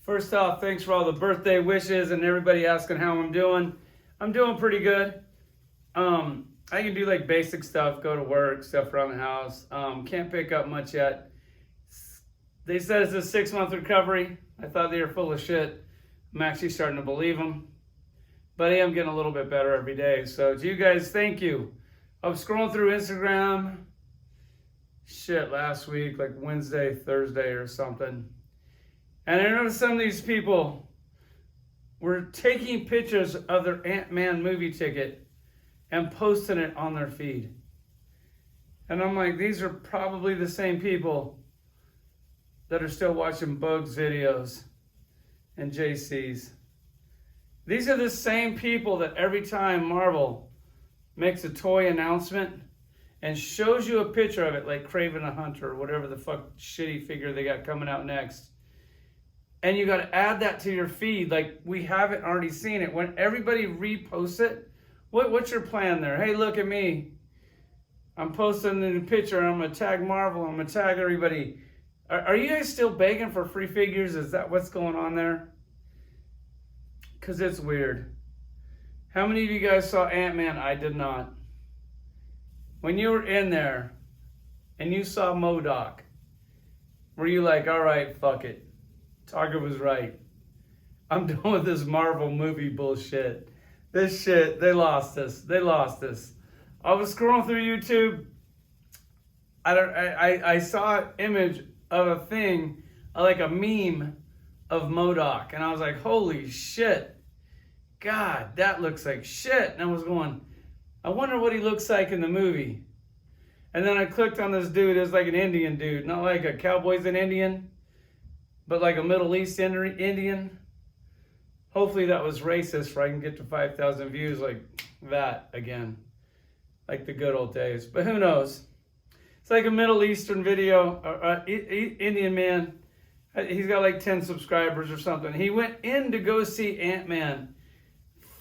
First off, thanks for all the birthday wishes and everybody asking how I'm doing. I'm doing pretty good. I can do like basic stuff, go to work, stuff around the house. Can't pick up much yet. They said it's a 6-month recovery. I thought they were full of shit. I'm actually starting to believe them. But I am getting a little bit better every day. So to you guys, thank you. I was scrolling through Instagram, last week, like Wednesday, Thursday or something. And I noticed some of these people were taking pictures of their Ant-Man movie ticket and posting it on their feed. And I'm like, these are probably the same people that are still watching Bugs videos and JC's. These are the same people that every time Marvel makes a toy announcement and shows you a picture of it, like Kraven the Hunter or whatever the fuck shitty figure they got coming out next. And you got to add that to your feed like we haven't already seen it. When everybody reposts it, what's your plan there? Hey, look at me. I'm posting the picture and I'm going to tag Marvel. I'm going to tag everybody. Are you guys still begging for free figures? Is that what's going on there? Because it's weird. How many of you guys saw Ant-Man? I did not. When you were in there and you saw MODOK, were you like, all right, fuck it. Target was right. I'm done with this Marvel movie bullshit. This shit, they lost us. They lost us. I was scrolling through YouTube. I saw an image of a thing, like a meme of MODOK. And I was like, holy shit. God, that looks like shit. And I was going, I wonder what he looks like in the movie. And then I clicked on this dude. It's like an Indian dude. Not like a cowboy's an Indian, but like a Middle East Indian. Hopefully that was racist for I can get to 5,000 views like that again. Like the good old days. But who knows? It's like a Middle Eastern video. Indian man. He's got like 10 subscribers or something. He went in to go see Ant-Man.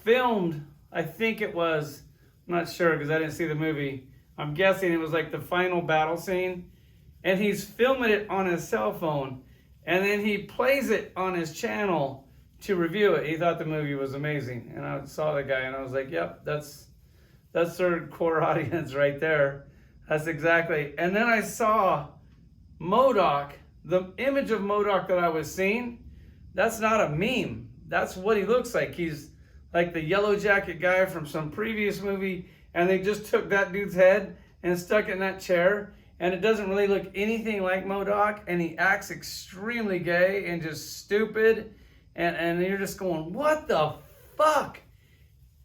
Filmed, I think it was, I'm not sure because I didn't see the movie. I'm guessing it was like the final battle scene. And he's filming it on his cell phone. And then he plays it on his channel to review it. He thought the movie was amazing. And I saw the guy and I was like, yep, that's their core audience right there. That's exactly. And then I saw MODOK, the image of MODOK that I was seeing. That's not a meme. That's what he looks like. He's like the yellow jacket guy from some previous movie. And they just took that dude's head and stuck it in that chair. And it doesn't really look anything like MODOK. And he acts extremely gay and just stupid. And you're just going, what the fuck?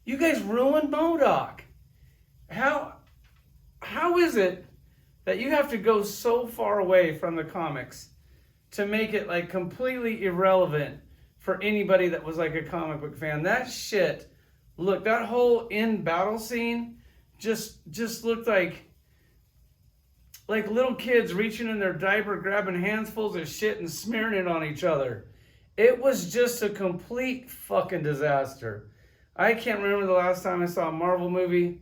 You guys ruined MODOK. How is it that you have to go so far away from the comics to make it like completely irrelevant for anybody that was like a comic book fan? That shit, look, that whole end battle scene just looked like little kids reaching in their diaper, grabbing handfuls of shit and smearing it on each other. It was just a complete fucking disaster. I can't remember the last time I saw a Marvel movie.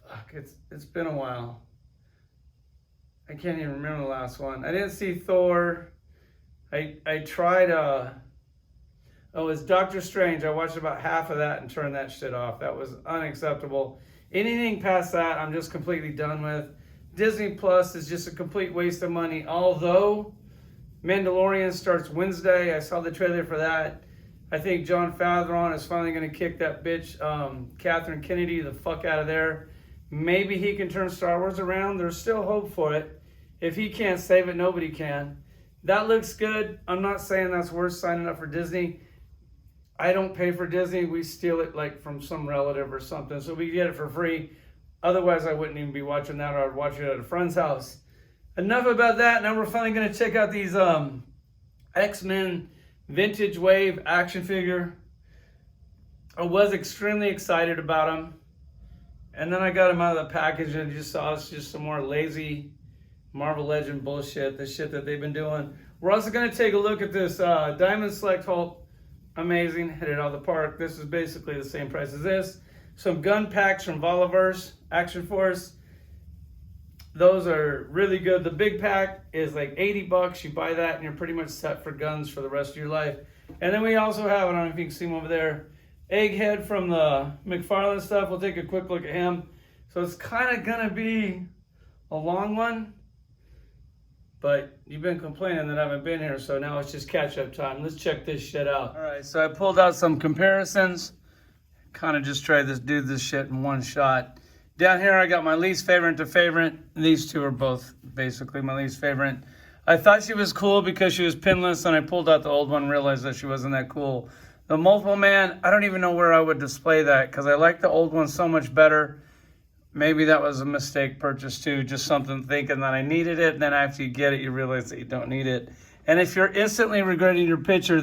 Fuck, it's been a while. I can't even remember the last one. I didn't see Thor. I tried, it's Doctor Strange. I watched about half of that and turned that shit off. That was unacceptable. Anything past that, I'm just completely done with. Disney Plus is just a complete waste of money. Although Mandalorian starts Wednesday. I saw the trailer for that. I think Jon Favreau is finally going to kick that bitch, Catherine Kennedy, the fuck out of there. Maybe he can turn Star Wars around. There's still hope for it. If he can't save it, nobody can. That looks good. I'm not saying that's worth signing up for Disney. I don't pay for Disney. We steal it like from some relative or something. So we get it for free. Otherwise, I wouldn't even be watching that, or I'd watch it at a friend's house. Enough about that. Now we're finally going to check out these X-Men Vintage Wave action figure. I was extremely excited about them. And then I got them out of the package and just saw it's just some more lazy Marvel Legend bullshit, the shit that they've been doing. We're also going to take a look at this Diamond Select Hulk. Amazing, hit it out of the park. This is basically the same price as this. Some gun packs from Volvo Action Force. those are really good. The big pack is like $80. You buy that and you're pretty much set for guns for the rest of your life. And then we also have, I don't know if you can see him over there, Egghead from the McFarlane stuff. We'll take a quick look at him. So it's kind of going to be a long one. But you've been complaining that I haven't been here, so now it's just catch-up time. Let's check this shit out. All right, so I pulled out some comparisons. Kind of just tried to do this shit in one shot. Down here, I got my least favorite to favorite. These two are both basically my least favorite. I thought she was cool because she was pinless, and I pulled out the old one and realized that she wasn't that cool. The Multiple Man, I don't even know where I would display that because I like the old one so much better. Maybe that was a mistake purchase too, just something thinking that I needed it, and then after you get it, you realize that you don't need it. And if you're instantly regretting your picture,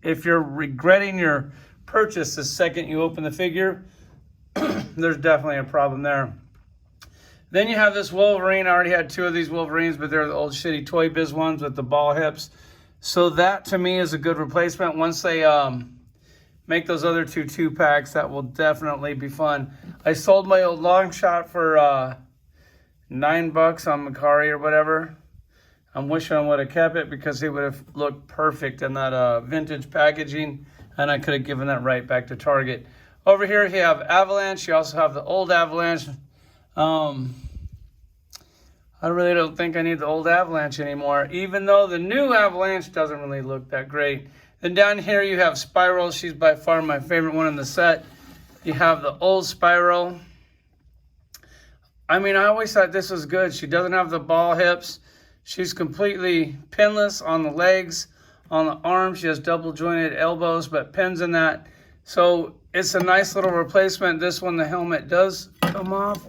if you're regretting your purchase the second you open the figure, there's definitely a problem there. Then you have this Wolverine. I already had two of these Wolverines, but they're the old shitty Toy Biz ones with the ball hips. So that to me is a good replacement. Once they make those other two packs, that will definitely be fun. I sold my old long shot for $9 on Macari or whatever. I'm wishing I would have kept it because it would have looked perfect in that vintage packaging, and I could have given that right back to Target. Over here you have Avalanche. You also have the old Avalanche. I really don't think I need the old Avalanche anymore, even though the new Avalanche doesn't really look that great. Then down here you have Spiral. She's by far my favorite one in the set. You have the old Spiral. I mean, I always thought this was good. She doesn't have the ball hips. She's completely pinless on the legs. On the arms, she has double jointed elbows, but pins in that. So it's a nice little replacement. This one, the helmet does come off,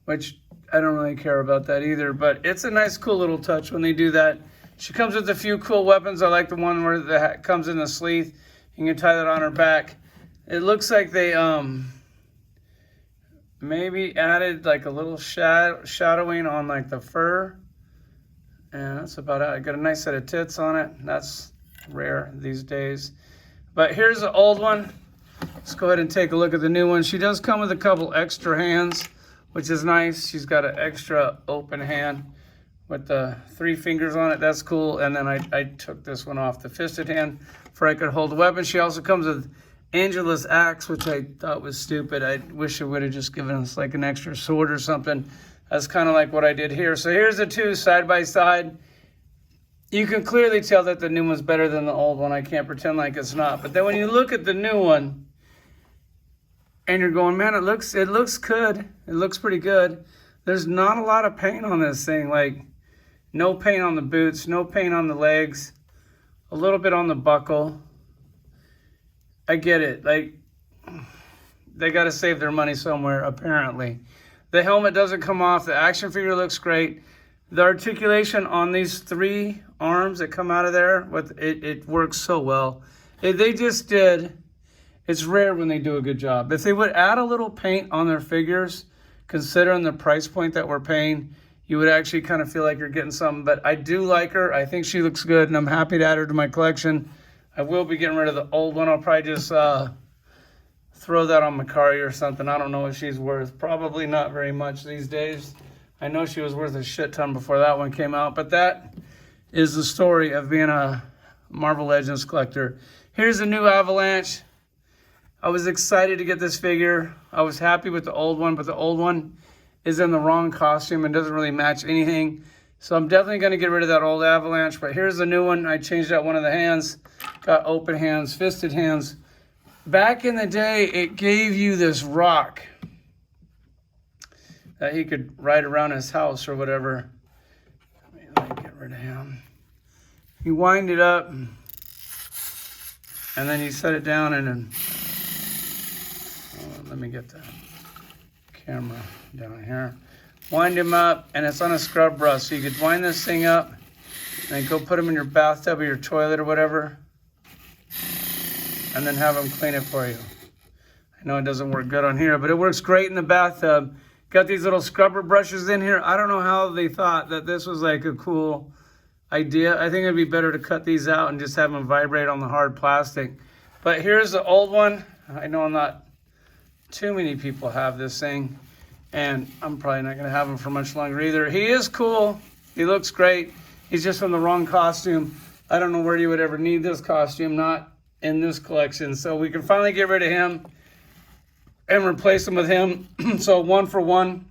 which I don't really care about that either, but it's a nice, cool little touch when they do that. She comes with a few cool weapons. I like the one where the hat comes in the sleeve. You can tie that on her back. It looks like they maybe added like a little shadowing on like the fur. And that's about it. I got a nice set of tits on it. That's rare these days. But here's the old one. Let's go ahead and take a look at the new one. She does come with a couple extra hands, which is nice. She's got an extra open hand with the 3 fingers on it. That's cool. And then I took this one off the fisted hand for I could hold the weapon. She also comes with Angela's axe, which I thought was stupid. I wish it would have just given us like an extra sword or something. That's kind of like what I did here. So here's the two side by side. You can clearly tell that the new one's better than the old one. I can't pretend like it's not. But then when you look at the new one and you're going, man, it looks good. It looks pretty good. There's not a lot of paint on this thing. Like no paint on the boots, no paint on the legs, a little bit on the buckle. I get it. Like they got to save their money somewhere, apparently. The helmet doesn't come off. The action figure looks great. The articulation on these 3 arms that come out of there, it works so well. They just did. It's rare when they do a good job. If they would add a little paint on their figures, considering the price point that we're paying, you would actually kind of feel like you're getting something. But I do like her. I think she looks good, and I'm happy to add her to my collection. I will be getting rid of the old one. I'll probably just throw that on Macari or something. I don't know what she's worth. Probably not very much these days. I know she was worth a shit ton before that one came out. But that is the story of being a Marvel Legends collector. Here's the new Avalanche. I was excited to get this figure. I was happy with the old one, but the old one is in the wrong costume and doesn't really match anything. So I'm definitely going to get rid of that old Avalanche. But here's the new one. I changed out one of the hands. Got open hands, fisted hands. Back in the day, it gave you this rock that he could ride around his house or whatever. Let me get rid of him. You wind it up, and then you set it down, and then let me get the camera down here. Wind him up, and it's on a scrub brush, so you could wind this thing up and go put him in your bathtub or your toilet or whatever, and then have them clean it for you. I know it doesn't work good on here, but it works great in the bathtub. Got these little scrubber brushes in here. I don't know how they thought that this was like a cool idea. I think it'd be better to cut these out and just have them vibrate on the hard plastic. But here's the old one. I know not too many people have this thing. And I'm probably not going to have him for much longer either. He is cool. He looks great. He's just from the wrong costume. I don't know where you would ever need this costume, not in this collection. So we can finally get rid of him and replace him with him. So 1 for 1.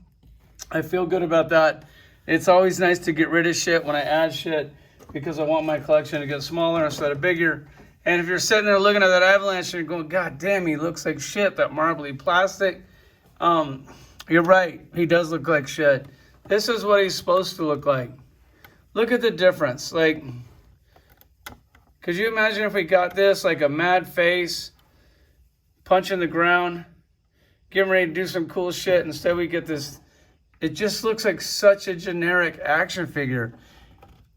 I feel good about that. It's always nice to get rid of shit when I add shit because I want my collection to get smaller instead of bigger. And if you're sitting there looking at that Avalanche and you're going, God damn, he looks like shit, that marbly plastic. You're right. He does look like shit. This is what he's supposed to look like. Look at the difference. Like, could you imagine if we got this like a mad face, punching the ground, getting ready to do some cool shit. Instead we get this, it just looks like such a generic action figure.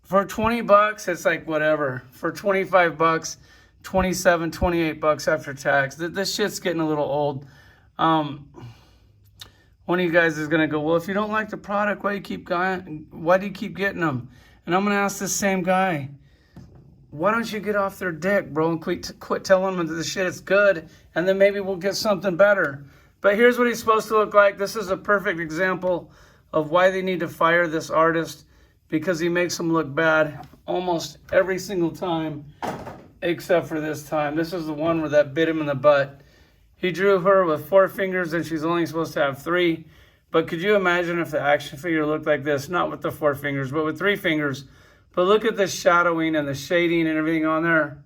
For 20 bucks, it's like whatever. For 25 bucks, 27, 28 bucks after tax. This shit's getting a little old. One of you guys is going to go, well, if you don't like the product, why do you keep getting them? And I'm going to ask this same guy, why don't you get off their dick, bro, and quit telling them that the shit is good, and then maybe we'll get something better. But here's what he's supposed to look like. This is a perfect example of why they need to fire this artist, because he makes them look bad almost every single time, except for this time. This is the one where that bit him in the butt. He drew her with 4 fingers and she's only supposed to have 3. But could you imagine if the action figure looked like this? Not with the 4 fingers, but with 3 fingers. But look at the shadowing and the shading and everything on there.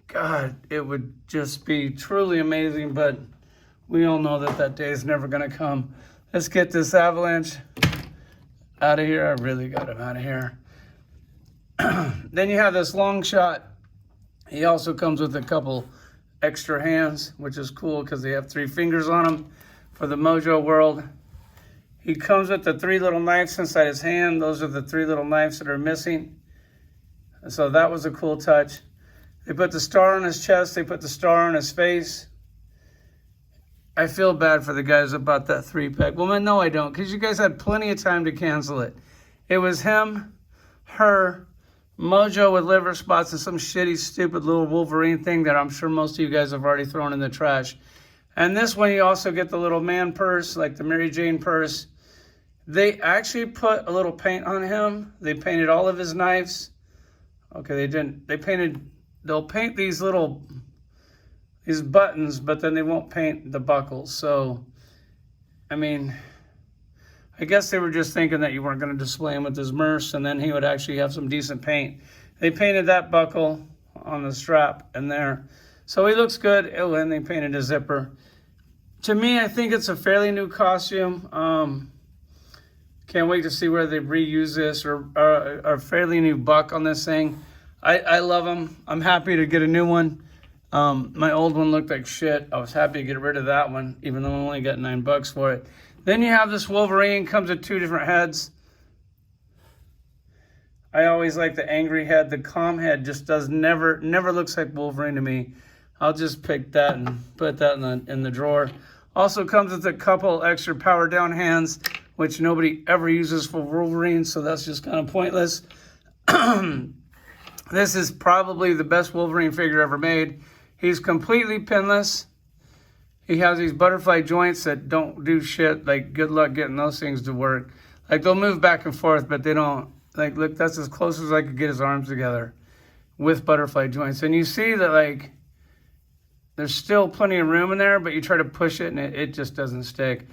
God, it would just be truly amazing. But we all know that that day is never going to come. Let's get this Avalanche out of here. I really got him out of here. Then you have this long shot. He also comes with a couple extra hands, which is cool because they have 3 fingers on them for the Mojo world. He comes with the 3 little knives inside his hand. Those are the 3 little knives that are missing. So that was a cool touch. They put the star on his chest. They put the star on his face. I feel bad for the guys that bought that 3-pack. Well, no, I don't, because you guys had plenty of time to cancel it. It was him, her, Mojo with liver spots and some shitty, stupid little Wolverine thing that I'm sure most of you guys have already thrown in the trash. And this one, you also get the little man purse, like the Mary Jane purse. They actually put a little paint on him. They painted all of his knives. Okay, they didn't. They'll paint these buttons, but then they won't paint the buckles. So, I mean, I guess they were just thinking that you weren't going to display him with his merce, and then he would actually have some decent paint. They painted that buckle on the strap in there. So he looks good. Oh, and they painted his zipper. To me, I think it's a fairly new costume. Can't wait to see where they reuse this, or a fairly new buck on this thing. I love him. I'm happy to get a new one. My old one looked like shit. I was happy to get rid of that one, even though I only got $9 for it. Then you have this Wolverine, comes with 2 different heads. I always like the angry head. The calm head just never looks like Wolverine to me. I'll just pick that and put that in the drawer. Also comes with a couple extra power down hands, which nobody ever uses for Wolverine, so that's just kind of pointless. This is probably the best Wolverine figure ever made. He's completely pinless. He has these butterfly joints that don't do shit. Like, good luck getting those things to work. Like, they'll move back and forth, but they don't. Like, look, that's as close as I could get his arms together with butterfly joints. And you see that, like, there's still plenty of room in there, but you try to push it and it just doesn't stick.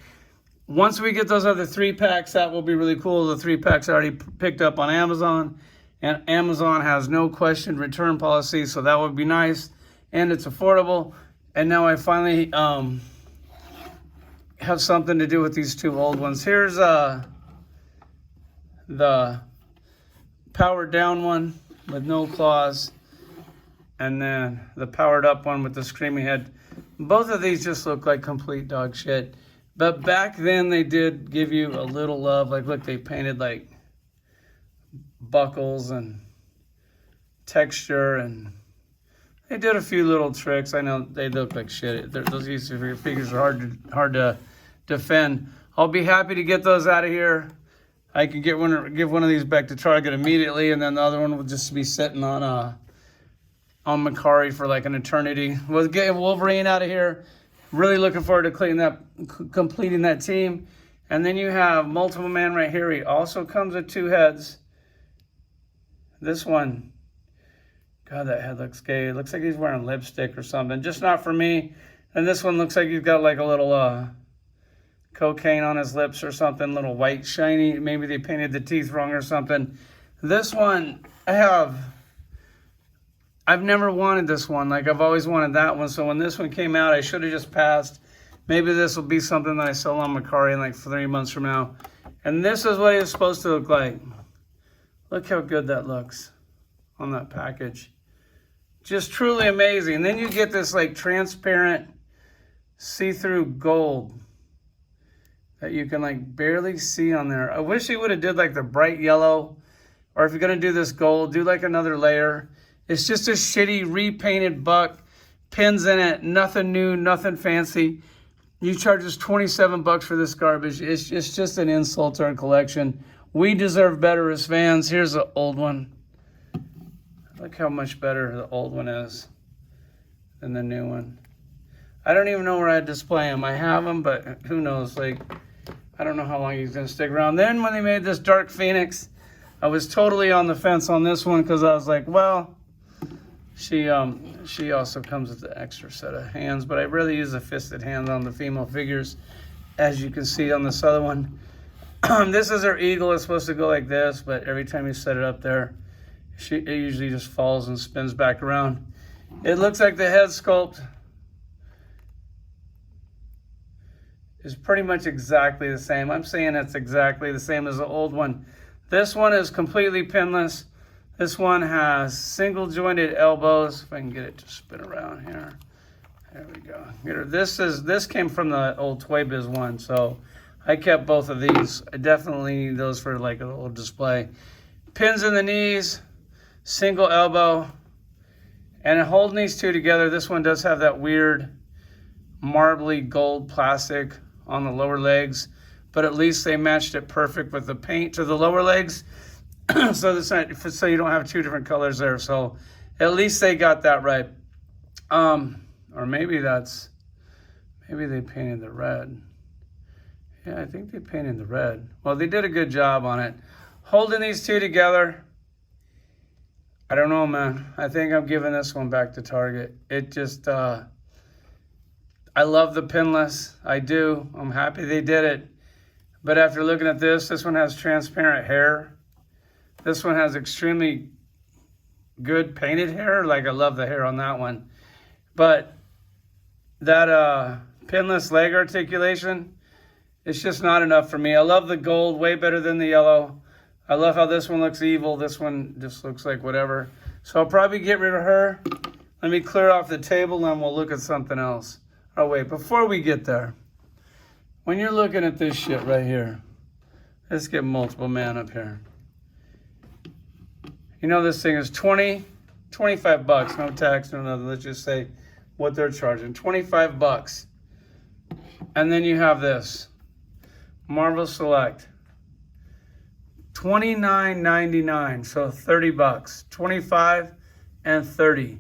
Once we get those other 3-packs, that will be really cool. The 3-packs I already picked up on Amazon, and Amazon has no question return policy, so that would be nice. And it's affordable. And now I finally have something to do with these 2 old ones. Here's the powered down one with no claws, and then the powered up one with the screaming head. Both of these just look like complete dog shit. But back then they did give you a little love. Like, look, they painted like buckles and texture, and they did a few little tricks. I know they look like shit. Those figures are hard to defend. I'll be happy to get those out of here. I could give one of these back to Target immediately, and then the other one will just be sitting on Macari for like an eternity. We'll get Wolverine out of here. Really looking forward to completing that team. And then you have Multiple Man right here. He also comes with 2 heads. This one, God, that head looks gay. It looks like he's wearing lipstick or something. Just not for me. And this one looks like he's got like a little cocaine on his lips or something. Little white, shiny. Maybe they painted the teeth wrong or something. This one, I've never wanted this one. Like, I've always wanted that one. So when this one came out, I should have just passed. Maybe this will be something that I sell on Macari in like 3 months from now. And this is what it's supposed to look like. Look how good that looks on that package. Just truly amazing. And then you get this like transparent see-through gold that you can like barely see on there. I wish they would have did like the bright yellow, or if you're gonna do this gold, do like another layer. It's just a shitty repainted buck, pins in it, nothing new, nothing fancy. You charge us 27 bucks for this garbage. It's just an insult to our collection. We deserve better as fans. Here's the old one. Look how much better the old one is than the new one. I don't even know where I display them. I have them, but who knows? Like, I don't know how long he's gonna stick around. Then when they made this Dark Phoenix, I was totally on the fence on this one because I was like, well, she also comes with the extra set of hands, but I really use the fisted hands on the female figures, as you can see on this other one. This is her eagle. It's supposed to go like this, but every time you set it up there, it usually just falls and spins back around. It looks like the head sculpt is pretty much exactly the same. I'm saying it's exactly the same as the old one. This one is completely pinless. This one has single jointed elbows. If I can get it to spin around here. There we go. This came from the old Toy Biz one, so I kept both of these. I definitely need those for like a little display. Pins in the knees, single elbow, and holding these two together, this one does have that weird marbly gold plastic on the lower legs, but at least they matched it perfect with the paint to the lower legs. So you don't have 2 different colors there. So at least they got that right. Or maybe they painted the red. Yeah, I think they painted the red. Well, they did a good job on it. Holding these 2 together, I don't know, man. I think I'm giving this one back to Target. It just, I love the pinless. I do. I'm happy they did it. But after looking at this one has transparent hair. This one has extremely good painted hair. Like, I love the hair on that one. But that pinless leg articulation, it's just not enough for me. I love the gold way better than the yellow. I love how this one looks evil. This one just looks like whatever. So I'll probably get rid of her. Let me clear off the table and we'll look at something else. Oh, wait, before we get there, when you're looking at this shit right here, let's get Multiple Man up here. You know, this thing is 25 bucks, no tax, no nothing. Let's just say what they're charging, 25 bucks. And then you have this, Marvel Select, $29.99, so 30 bucks, 25 and 30.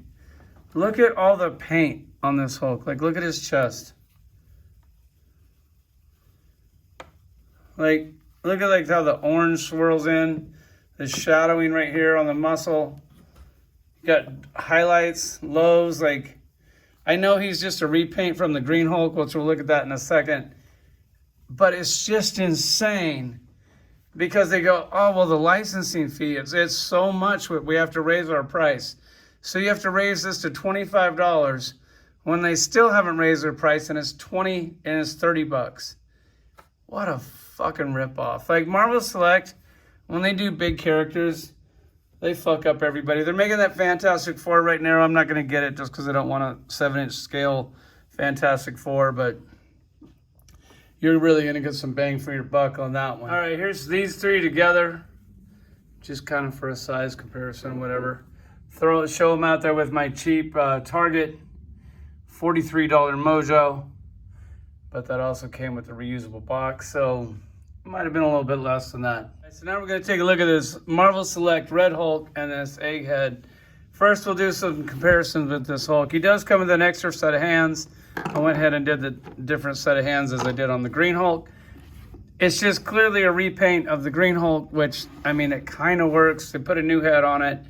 Look at all the paint on this Hulk. Like, look at his chest. Like, look at like how the orange swirls in. The shadowing right here on the muscle. You got highlights, lows. Like, I know he's just a repaint from the Green Hulk, which we'll look at that in a second. But it's just insane because they go, oh, well, the licensing fee, it's so much, we have to raise our price. So you have to raise this to $25 when they still haven't raised their price and it's 20 and it's 30 bucks. What a fucking ripoff. Like, Marvel Select, when they do big characters, they fuck up everybody. They're making that Fantastic Four right now. I'm not going to get it just because I don't want a 7-inch scale Fantastic Four, but you're really going to get some bang for your buck on that one. All right, here's these 3 together, just kind of for a size comparison, whatever. Show them out there with my cheap Target $43 Mojo, but that also came with a reusable box, so it might have been a little bit less than that. So now we're going to take a look at this Marvel Select Red Hulk and this Egghead. First, we'll do some comparisons with this Hulk. He does come with an extra set of hands. I went ahead and did the different set of hands as I did on the Green Hulk. It's just clearly a repaint of the Green Hulk, which, I mean, it kind of works. They put a new head on it.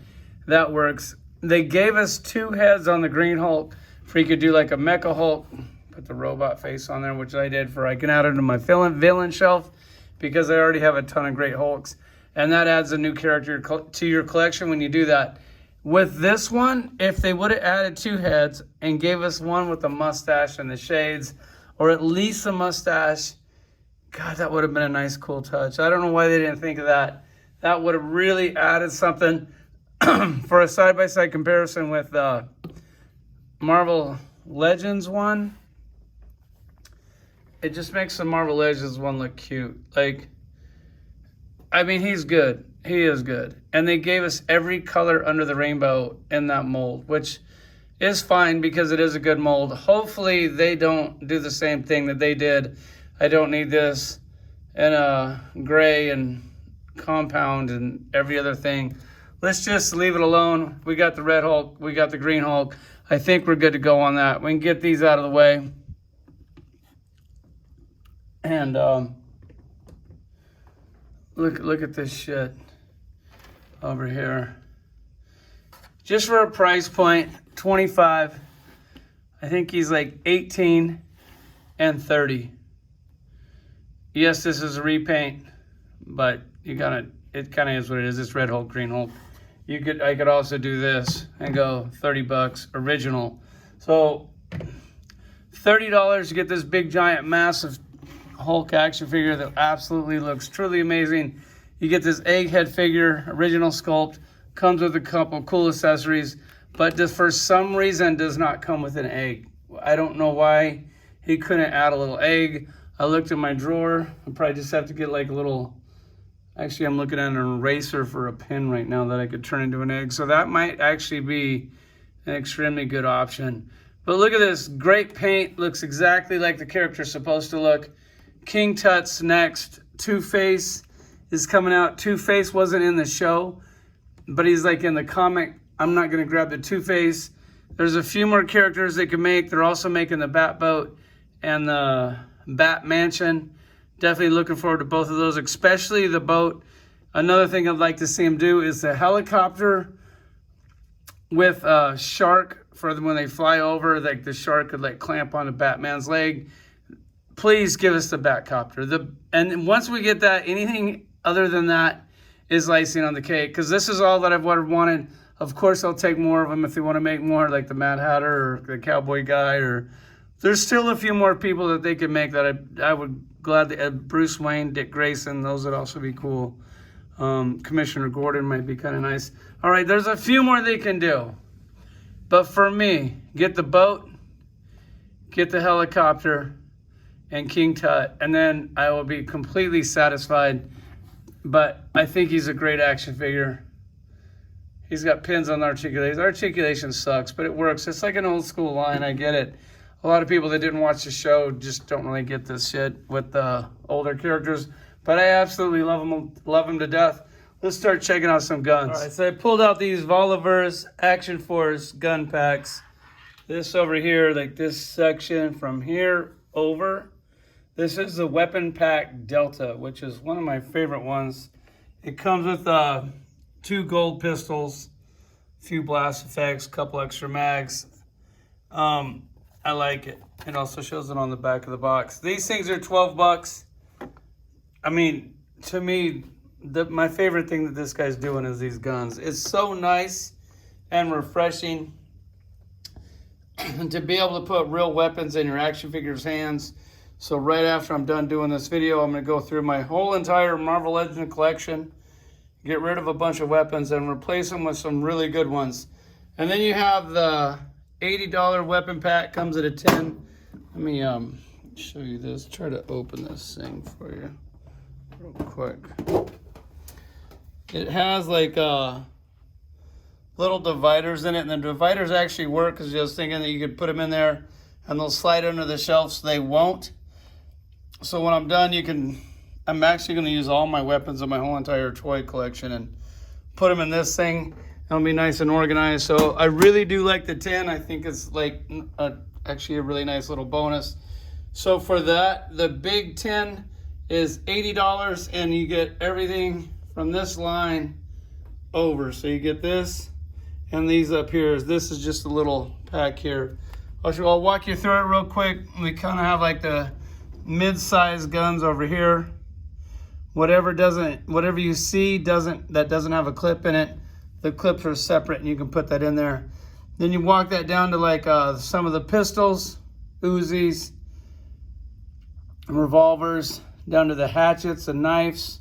That works. They gave us 2 heads on the Green Hulk for you could do like a Mecha Hulk. Put the robot face on there, which I did for I can add it to my villain shelf because I already have a ton of great Hulks. And that adds a new character to your collection when you do that. With this one, if they would have added 2 heads and gave us one with a mustache and the shades, or at least a mustache, God, that would have been a nice, cool touch. I don't know why they didn't think of that. That would have really added something for a side-by-side comparison with Marvel Legends one. It just makes the Marvel Legends one look cute. Like, I mean, he's good. He is good. And they gave us every color under the rainbow in that mold, which is fine because it is a good mold. Hopefully they don't do the same thing that they did. I don't need this in a gray and compound and every other thing. Let's just leave it alone. We got the Red Hulk. We got the Green Hulk. I think we're good to go on that. We can get these out of the way. And look at this shit over here. Just for a price point, 25. I think he's like 18 and 30. Yes, this is a repaint, but it kind of is what it is. It's Red Hulk, Green Hulk. I could also do this and go $30 original. So $30 to get this big, giant, massive Hulk action figure that absolutely looks truly amazing. You get this egghead figure, original sculpt, comes with a couple cool accessories, but just for some reason does not come with an egg. I don't know why he couldn't add a little egg. I looked in my drawer. I probably just have to get like a little, actually I'm looking at an eraser for a pen right now that I could turn into an egg. So that might actually be an extremely good option. But look at this, great paint, looks exactly like the character's supposed to look. King Tut's next. Two-Face is coming out. Two-Face wasn't in the show, but he's like in the comic. I'm not gonna grab the Two-Face. There's a few more characters they can make. They're also making the Bat Boat and the Bat Mansion. Definitely looking forward to both of those, especially the boat. Another thing I'd like to see him do is the helicopter with a shark for them when they fly over. Like the shark could like clamp onto Batman's leg. Please give us the Batcopter. And once we get that, anything other than that is icing on the cake. Because this is all that I've wanted. Of course, I'll take more of them if they want to make more, like the Mad Hatter or the Cowboy Guy. Or there's still a few more people that they could make that I would gladly. Bruce Wayne, Dick Grayson, those would also be cool. Commissioner Gordon might be kind of nice. All right, there's a few more they can do. But for me, get the boat, get the helicopter, and King Tut, and then I will be completely satisfied. But I think he's a great action figure. He's got pins on the articulation. The articulation sucks, but it works. It's like an old school line, I get it. A lot of people that didn't watch the show just don't really get this shit with the older characters. But I absolutely love them to death. Let's start checking out some guns. All right, so I pulled out these Volvo Action Force gun packs. This over here, like this section from here over. This is the Weapon Pack Delta, which is one of my favorite ones. It comes with 2 gold pistols, a few blast effects, a couple extra mags. I like it. It also shows it on the back of the box. These things are $12. I mean, to me, my favorite thing that this guy's doing is these guns. It's so nice and refreshing to be able to put real weapons in your action figures' hands. So right after I'm done doing this video, I'm going to go through my whole entire Marvel Legends collection, get rid of a bunch of weapons, and replace them with some really good ones. And then you have the $80 weapon pack, comes at a 10. Let me show you this. Try to open this thing for you real quick. It has like little dividers in it, and the dividers actually work because I was thinking that you could put them in there and they'll slide under the shelf, so they won't. So when I'm done, I'm actually going to use all my weapons of my whole entire toy collection and put them in this thing. It'll be nice and organized. So I really do like the 10. I think it's like actually a really nice little bonus. So for that, the big 10 is $80, and you get everything from this line over. So you get this and these up here. This is just a little pack here. I'll walk you through it real quick. We kind of have like the mid-sized guns over here. Whatever you see that doesn't have a clip in it, the clips are separate and you can put that in there. Then you walk that down to like some of the pistols, Uzis, revolvers, down to the hatchets and knives,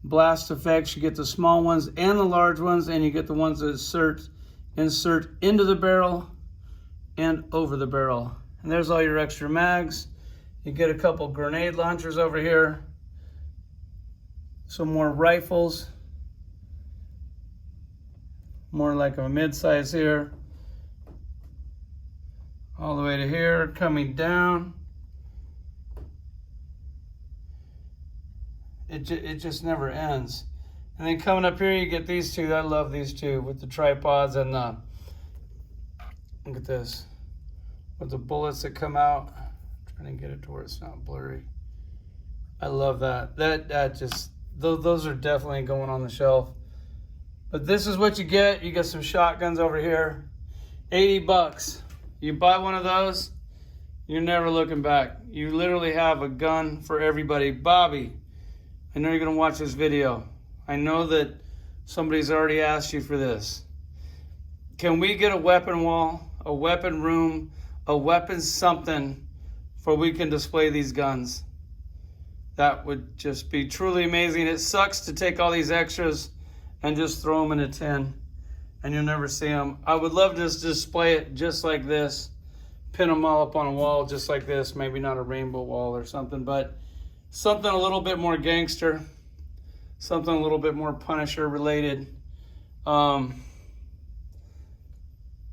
blast effects. You get the small ones and the large ones, and you get the ones that insert into the barrel and over the barrel. And there's all your extra mags. You get a couple grenade launchers over here, some more rifles, more like a mid-size here, all the way to here, coming down. It just never ends. And then coming up here, you get these two. I love these two with the tripods and the, look at this, with the bullets that come out. I'm trying to get it to where it's not blurry. I love that. That just, those are definitely going on the shelf. But this is what you get. You get some shotguns over here. 80 bucks. You buy one of those, you're never looking back. You literally have a gun for everybody. Bobby, I know you're gonna watch this video. I know that somebody's already asked you for this. Can we get a weapon wall, a weapon room, a weapon something where we can display these guns? That would just be truly amazing. It sucks to take all these extras and just throw them in a tin and you'll never see them. I would love to just display it just like this, pin them all up on a wall just like this, maybe not a rainbow wall or something, but something a little bit more gangster, something a little bit more Punisher related.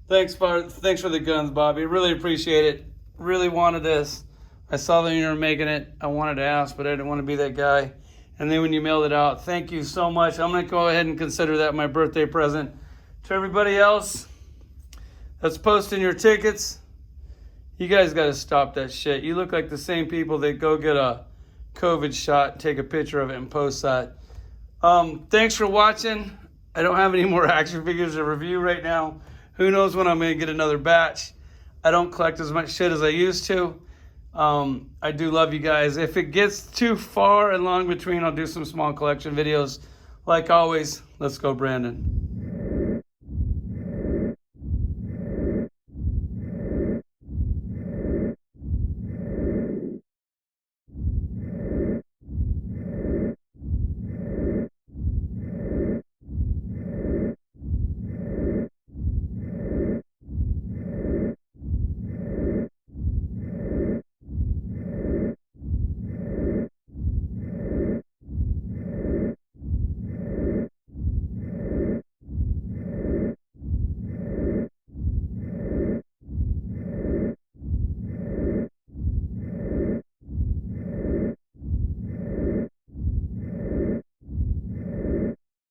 Thanks for the guns, Bobby. Really appreciate it. Really wanted this. I saw that you were making it. I wanted to ask, but I didn't want to be that guy. And then when you mailed it out, thank you so much. I'm going to go ahead and consider that my birthday present. To everybody else that's posting your tickets, you guys got to stop that shit. You look like the same people that go get a COVID shot, take a picture of it and post that. Thanks for watching. I don't have any more action figures to review right now. Who knows when I'm going to get another batch. I don't collect as much shit as I used to. I do love you guys. If it gets too far and long between, I'll do some small collection videos. Like always, let's go Brandon.